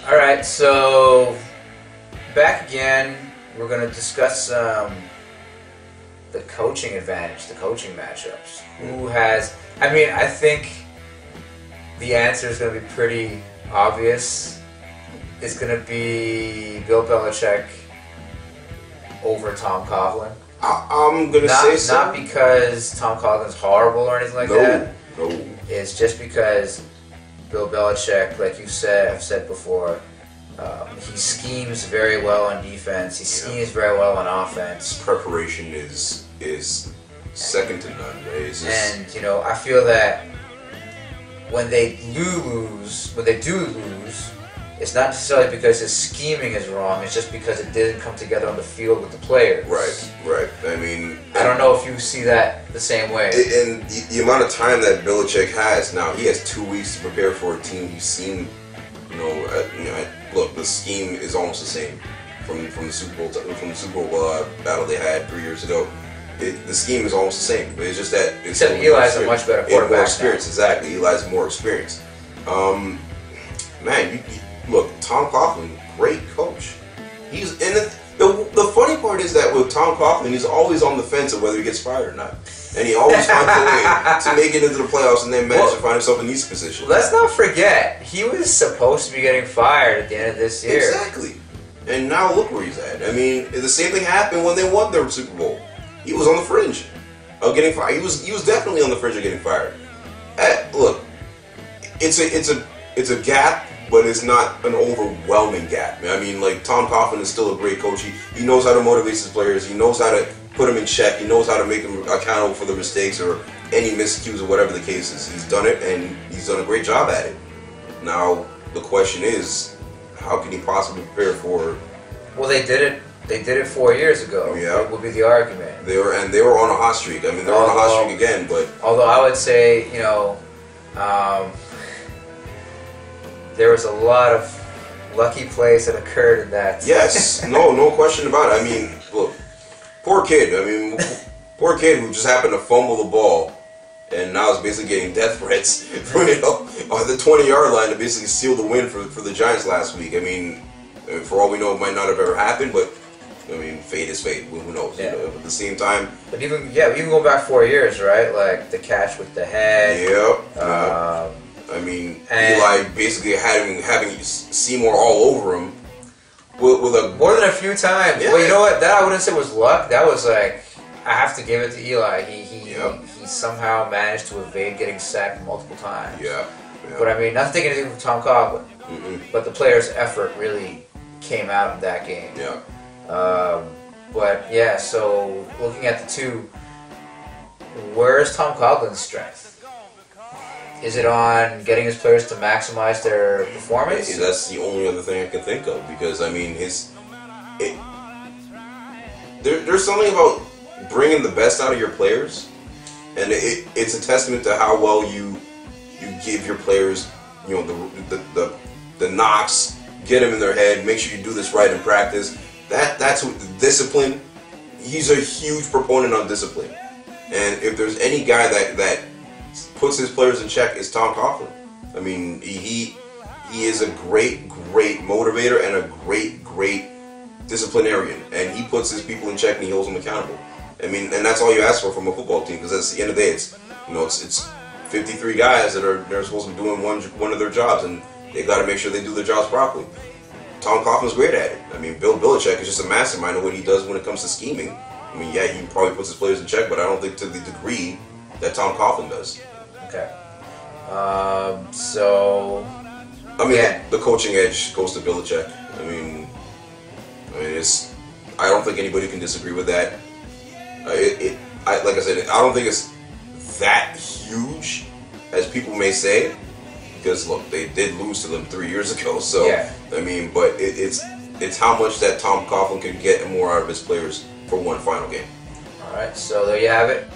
All right, so back again. We're going to discuss the coaching advantage, the coaching matchups. Who has? I mean, I think the answer is going to be pretty obvious. It's going to be Bill Belichick over Tom Coughlin. I'm going to say so. Not because Tom Coughlin's horrible or anything like that. No. It's just because Bill Belichick, like you said, I've said before, he schemes very well on defense. He schemes very well on offense. Preparation is second to none. And I feel that when they do lose, it's not necessarily because his scheming is wrong. It's just because it didn't come together on the field with the players. Right. I mean, I don't know if you see that the same way. And the amount of time that Belichick has now, he has 2 weeks to prepare for a team. You've seen, look, the scheme is almost the same from the Super Bowl battle they had 3 years ago. The scheme is almost the same. But it's just that except Eli's a much better quarterback. More experience, exactly. Eli's more experience. Man, look, Tom Coughlin, great coach. He's in it. The funny part is that with Tom Coughlin, he's always on the fence of whether he gets fired or not. And he always finds a way to make it into the playoffs and then manage to find himself in these positions. Let's not forget, he was supposed to be getting fired at the end of this year. Exactly. And now look where he's at. I mean, the same thing happened when they won their Super Bowl. He was on the fringe of getting fired. He was definitely on the fringe of getting fired. Look, it's a gap, but it's not an overwhelming gap. I mean, like, Tom Coughlin is still a great coach. He knows how to motivate his players. He knows how to put them in check. He knows how to make them accountable for their mistakes or any miscues or whatever the case is. He's done it, and he's done a great job at it. Now, the question is, how can he possibly prepare for... Well, they did it. They did it 4 years ago. Yeah, would be the argument. They were on a hot streak. I mean, they're on a hot streak again. But although I would say, there was a lot of lucky plays that occurred in that. Yes, no question about it. I mean, look, poor kid. I mean, poor kid who just happened to fumble the ball, and now is basically getting death threats on the 20-yard line to basically seal the win for the Giants last week. I mean, for all we know, it might not have ever happened, but I mean, fate is fate. Who knows? Yeah. At the same time, but even going back 4 years, right? Like the catch with the head. Yep. I mean, Eli basically having Seymour all over him with a more than a few times. Yeah. Well, you know what? That I wouldn't say was luck. That was like, I have to give it to Eli. He somehow managed to evade getting sacked multiple times. Yeah. But I mean, not taking anything from Tom Coughlin, but the players' effort really came out of that game. Yeah. But yeah, so looking at the two, where's Tom Coughlin's strength? Is it on getting his players to maximize their performance? That's the only other thing I can think of, because I mean, there's something about bringing the best out of your players, and it's a testament to how well you give your players, the knocks, get them in their head, make sure you do this right in practice. That's what discipline. He's a huge proponent on discipline, and if there's any guy that puts his players in check, is Tom Coughlin. I mean, he is a great motivator and a great disciplinarian, and he puts his people in check and he holds them accountable. I mean, and that's all you ask for from a football team, because at the end of the day, it's 53 guys they're supposed to be doing one of their jobs, and they got to make sure they do their jobs properly. Tom Coughlin's great at it. I mean, Bill Belichick is just a mastermind of what he does when it comes to scheming. I mean, yeah, he probably puts his players in check, but I don't think to the degree that Tom Coughlin does. Okay. So. I mean, the coaching edge goes to Belichick. I mean, I don't think anybody can disagree with that. Like I said, I don't think it's that huge as people may say, because look, they did lose to them 3 years ago. So yeah. I mean, but it's how much that Tom Coughlin can get more out of his players for one final game. All right, so there you have it.